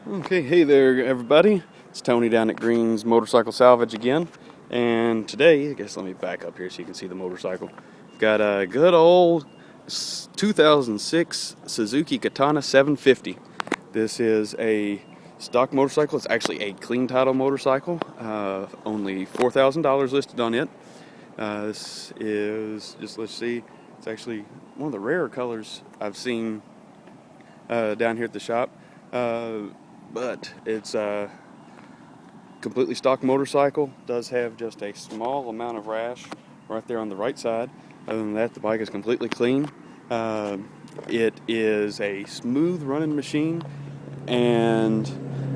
Okay, hey there everybody. It's Tony down at Green's Motorcycle Salvage again. And today, I guess let me back up here so you can see the motorcycle. Got a good old 2006 Suzuki Katana 750. This is a stock motorcycle. It's actually a clean title motorcycle. Only $4,000 listed on it. This is, let's see, it's actually one of the rarer colors I've seen down here at the shop. But it's a completely stock motorcycle. Does have just a small amount of rash right there on the right side. Other than that, the bike is completely clean. It is a smooth running machine, and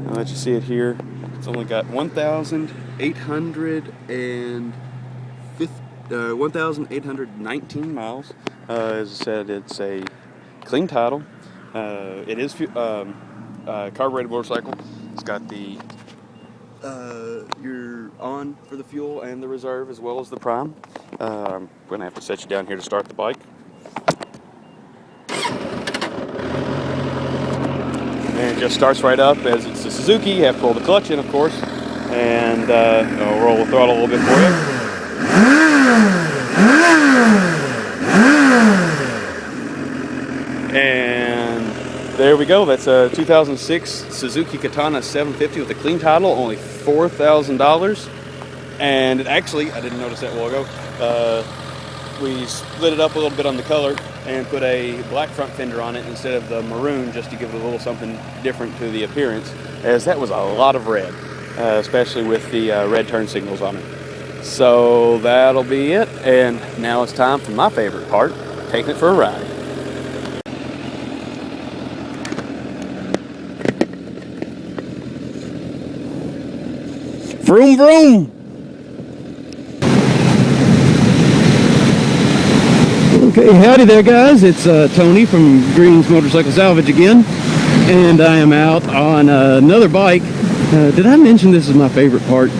I'll let you see it here. It's only got 1,819 miles. As I said, it's a clean title. It is carbureted motorcycle. It's got the you're on for the fuel and the reserve as well as the prime. I'm gonna have to set you down here to start the bike. And it just starts right up. As it's a Suzuki, you have to pull the clutch in, of course, and I'll roll the throttle a little bit for you. And there we go. That's a 2006 Suzuki Katana 750 with a clean title, only $4,000. And it actually, I didn't notice that a while ago, we split it up a little bit on the color and put a black front fender on it instead of the maroon, just to give it a little something different to the appearance, as that was a lot of red, especially with the red turn signals on it. So that'll be it, and now it's time for my favorite part, taking it for a ride. Vroom vroom! Okay, howdy there guys, it's Tony from Green's Motorcycle Salvage again, and I am out on another bike. Did I mention this is my favorite part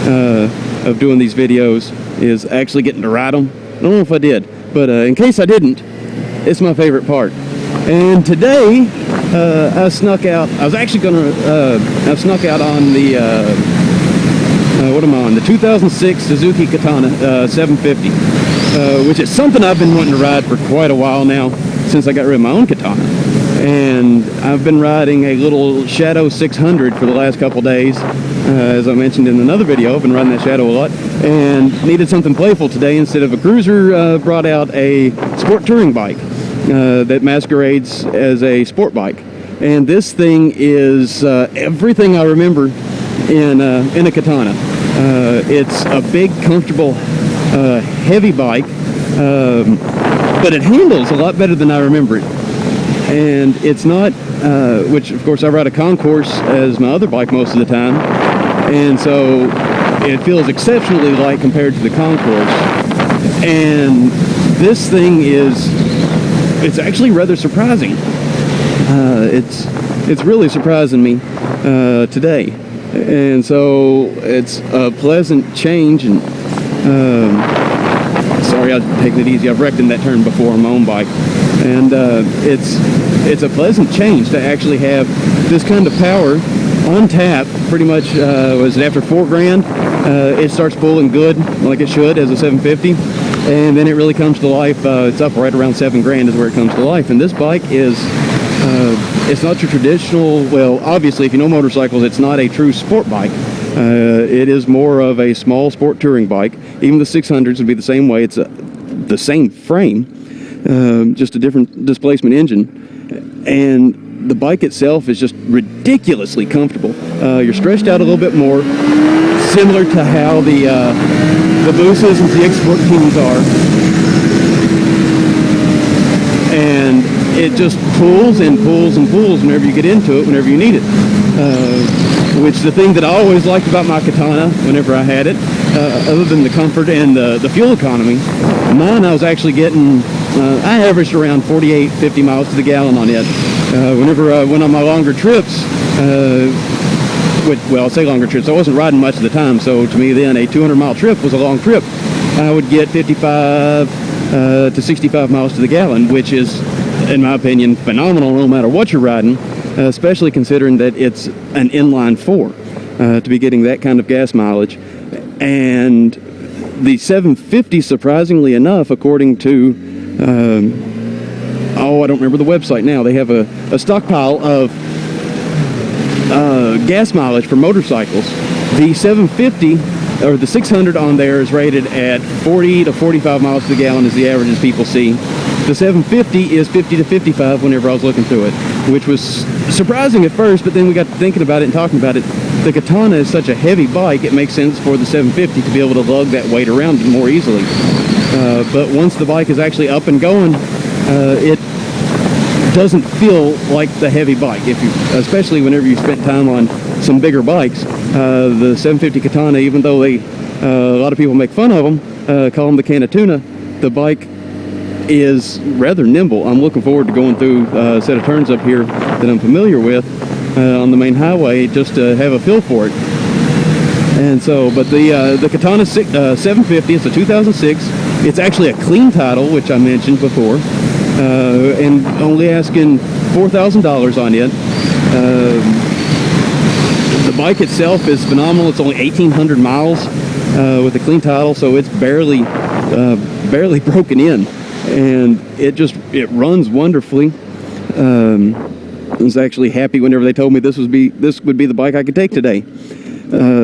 of doing these videos, is actually getting to ride them? I don't know if I did, but in case I didn't, it's my favorite part. And today, I snuck out, I snuck out on the what am I on? The 2006 Suzuki Katana 750, which is something I've been wanting to ride for quite a while now, since I got rid of my own Katana. And I've been riding a little Shadow 600 for the last couple days. As I mentioned in another video, I've been riding that Shadow a lot, and needed something playful today. Instead of a cruiser, brought out a sport touring bike that masquerades as a sport bike. And this thing is everything I remember in a Katana. It's a big, comfortable, heavy bike, but it handles a lot better than I remember it. And it's not, which of course I ride a concourse as my other bike most of the time, and so it feels exceptionally light compared to the concourse. And this thing it's actually rather surprising. It's really surprising me today. And so it's a pleasant change, and sorry, I'm taking it easy. I've wrecked in that turn before on my own bike, and it's a pleasant change to actually have this kind of power on tap. Pretty much, was it after $4,000? It starts pulling good like it should as a 750, and then it really comes to life. It's up right around $7,000 is where it comes to life, and this bike is. It's not your traditional, well, obviously, if you know motorcycles, it's not a true sport bike. It is more of a small sport touring bike. Even the 600s would be the same way. It's the same frame, just a different displacement engine. And the bike itself is just ridiculously comfortable. You're stretched out a little bit more, similar to how the Boosas and ZX14s are. And it just pulls and pulls and pulls whenever you get into it, whenever you need it. Which the thing that I always liked about my Katana, whenever I had it, other than the comfort and the fuel economy, mine I was actually getting, I averaged around 48, 50 miles to the gallon on it. Whenever I went on my longer trips, well, I'll say longer trips, I wasn't riding much of the time, so to me then a 200-mile trip was a long trip. I would get 55 to 65 miles to the gallon, which is, in my opinion, phenomenal no matter what you're riding. especially considering that it's an inline four, to be getting that kind of gas mileage. And the 750, surprisingly enough, according to, I don't remember the website now, they have a stockpile of gas mileage for motorcycles. The 750, or the 600 on there, is rated at 40 to 45 miles per gallon is the averages people see. The 750 is 50 to 55 whenever I was looking through it, which was surprising at first, but then we got thinking about it and talking about it. The Katana is such a heavy bike, it makes sense for the 750 to be able to lug that weight around more easily. But once the bike is actually up and going, it doesn't feel like the heavy bike. Especially whenever you spent time on some bigger bikes. The 750 Katana, even though a lot of people make fun of them, call them the can of tuna, the bike is rather nimble. I'm looking forward to going through a set of turns up here that I'm familiar with on the main highway, just to have a feel for it. And so, but the Katana 750, it's a 2006. It's actually a clean title, which I mentioned before, and only asking $4,000 on it. The bike itself is phenomenal. It's only 1,800 miles with a clean title, so it's barely broken in, and it runs wonderfly. I was actually happy whenever they told me this would be the bike I could take today.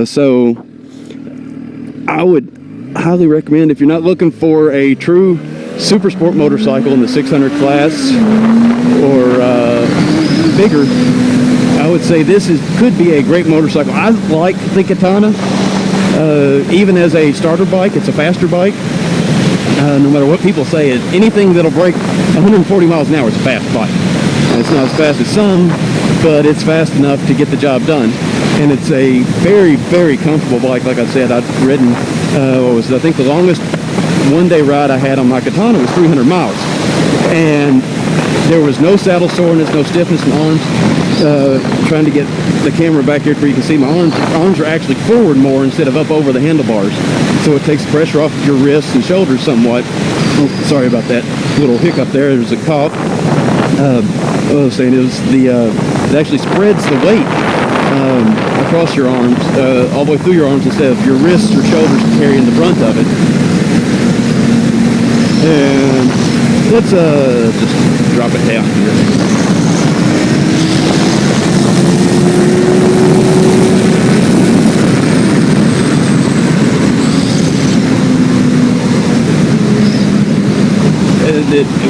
So I would highly recommend, if you're not looking for a true super sport motorcycle in the 600 class or bigger, I would say this could be a great motorcycle. I like the Katana. Even as a starter bike, it's a faster bike. No matter what people say, anything that'll break 140 miles an hour is a fast bike. It's not as fast as some, but it's fast enough to get the job done. And it's a very, very comfortable bike. Like I said, I've ridden, I think the longest one-day ride I had on my Katana was 300 miles. And there was no saddle soreness, no stiffness in arms. Trying to get the camera back here where you can see my arms. Arms are actually forward more instead of up over the handlebars. So it takes pressure off of your wrists and shoulders somewhat. Oh, sorry about that little hiccup there. There's a cough. What I was saying is it actually spreads the weight across your arms, all the way through your arms, instead of your wrists or shoulders carrying the brunt of it. And let's just drop it down here.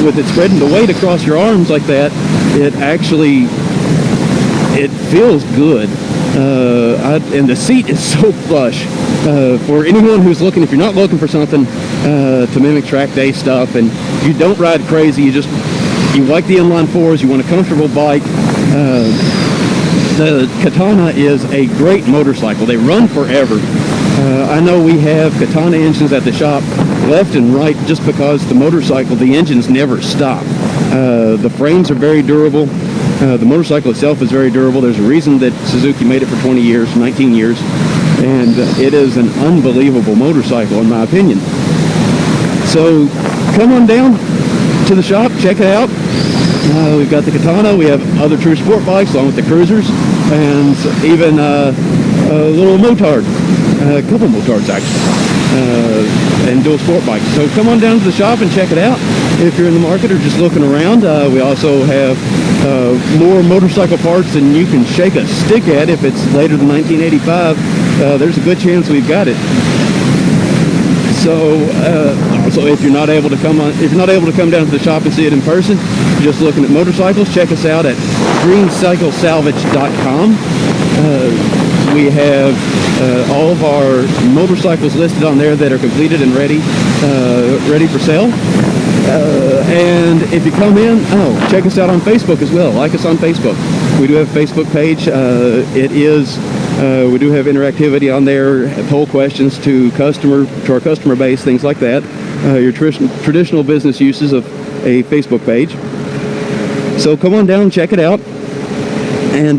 With it spreading the weight across your arms like that, it feels good. And the seat is so plush. For anyone who's looking, if you're not looking for something to mimic track day stuff, and you don't ride crazy, you like the inline fours, you want a comfortable bike, the Katana is a great motorcycle. They run forever. I know we have Katana engines at the shop left and right just because the engines never stop. The frames are very durable. The motorcycle itself is very durable. There's a reason that Suzuki made it for 20 years, 19 years, and it is an unbelievable motorcycle in my opinion. So come on down to the shop, check it out. We've got the Katana, we have other true sport bikes along with the cruisers, and even a little motard, a couple motards actually, and dual sport bikes. So come on down to the shop and check it out if you're in the market or just looking around. We also have more motorcycle parts than you can shake a stick at. If it's later than 1985, there's a good chance we've got it. So if you're not able to come down to the shop and see it in person, just looking at motorcycles, check us out at greencyclesalvage.com. We have all of our motorcycles listed on there that are completed and ready for sale. And if you come in, check us out on Facebook as well. Like us on Facebook. We do have a Facebook page. We do have interactivity on there, poll questions to our customer base, things like that. Your traditional business uses of a Facebook page. So come on down and check it out, and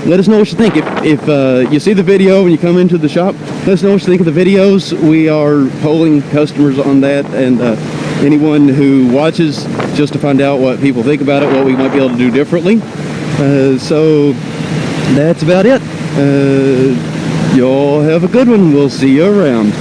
let us know what you think. If you see the video when you come into the shop, let us know what you think of the videos. We are polling customers on that, and anyone who watches just to find out what people think about it, what we might be able to do differently. So that's about it. Y'all have a good one. We'll see you around.